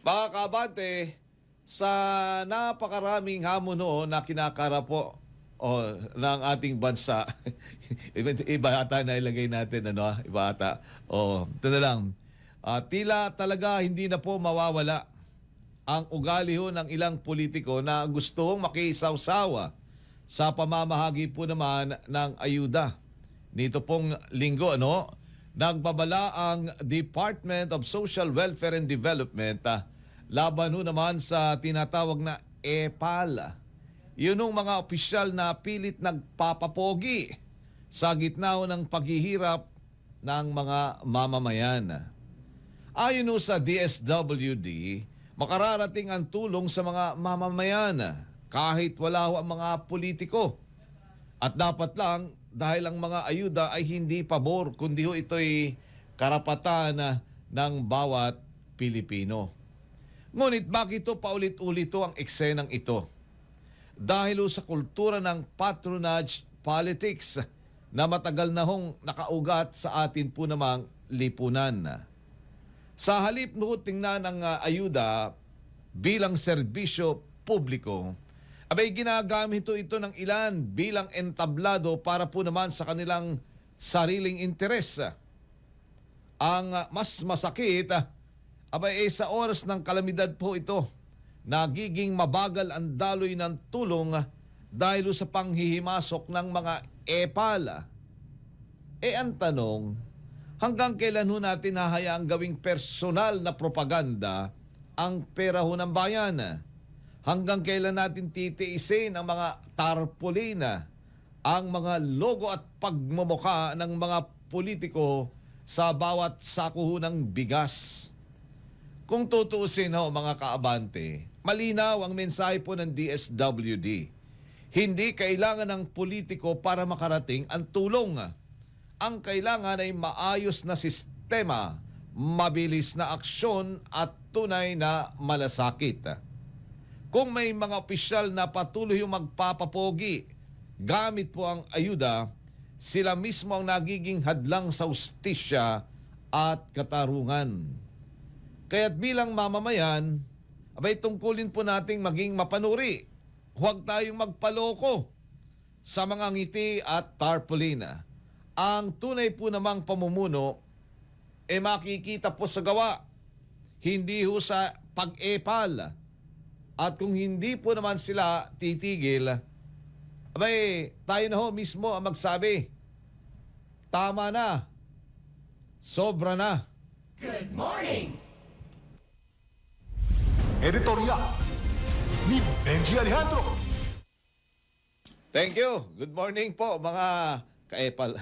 Mga kabante, sa napakaraming hamon noon na kinakarap po ng ating bansa, iba ata na ilagay natin, ano, iba ata. Ito na lang. Tila talaga hindi na po mawawala ang ugali ho ng ilang politiko na gustong makisawsawa sa pamamahagi po naman ng ayuda. Nito pong linggo, nagbabala ang Department of Social Welfare and Development laban ho naman sa tinatawag na EPAL. Yun ang mga opisyal na pilit nagpapapogi sa gitna ho ng paghihirap ng mga mamamayan. Ayon ho sa DSWD, makararating ang tulong sa mga mamamayan kahit wala ho ang mga politiko. At dapat lang, dahil ang mga ayuda ay hindi pabor, kundi ho ito'y karapatan ng bawat Pilipino. Ngunit bakit ito paulit-ulit ang eksenang ito? Dahil ho sa kultura ng patronage politics na matagal na hong nakaugat sa atin po namang lipunan. Sa halip no tingnan ang ayuda bilang serbisyo publiko, abay ginagamit ito ng ilan bilang entablado para po naman sa kanilang sariling interes. Ang mas masakit, abay sa oras ng kalamidad po ito, nagiging mabagal ang daloy ng tulong dahil sa panghihimasok ng mga EPAL. Ang tanong, hanggang kailan ho natin hahayaang gawing personal na propaganda ang pera ho ng bayan? Hanggang kailan natin titiisin ang mga tarpaulina, ang mga logo at pagmumukha ng mga politiko sa bawat sako ho ng bigas? Kung tutuusin ho mga kaabante, malinaw ang mensahe po ng DSWD. Hindi kailangan ng politiko para makarating ang tulong. Ang kailangan ay maayos na sistema, mabilis na aksyon at tunay na malasakit. Kung may mga opisyal na patuloy yung magpapapogi, gamit po ang ayuda, sila mismo ang nagiging hadlang sa hustisya at katarungan. Kaya't bilang mamamayan, abay tungkulin po nating maging mapanuri. Huwag tayong magpaloko sa mga ngiti at tarpaulina. Ang tunay po namang pamumuno makikita po sa gawa, hindi ho sa pag-epal. At kung hindi po naman sila titigil, abay, tayo na ho mismo ang magsabi, tama na, sobra na. Good morning! Editorial ni Benji Alejandro. Thank you. Good morning po mga kaepal.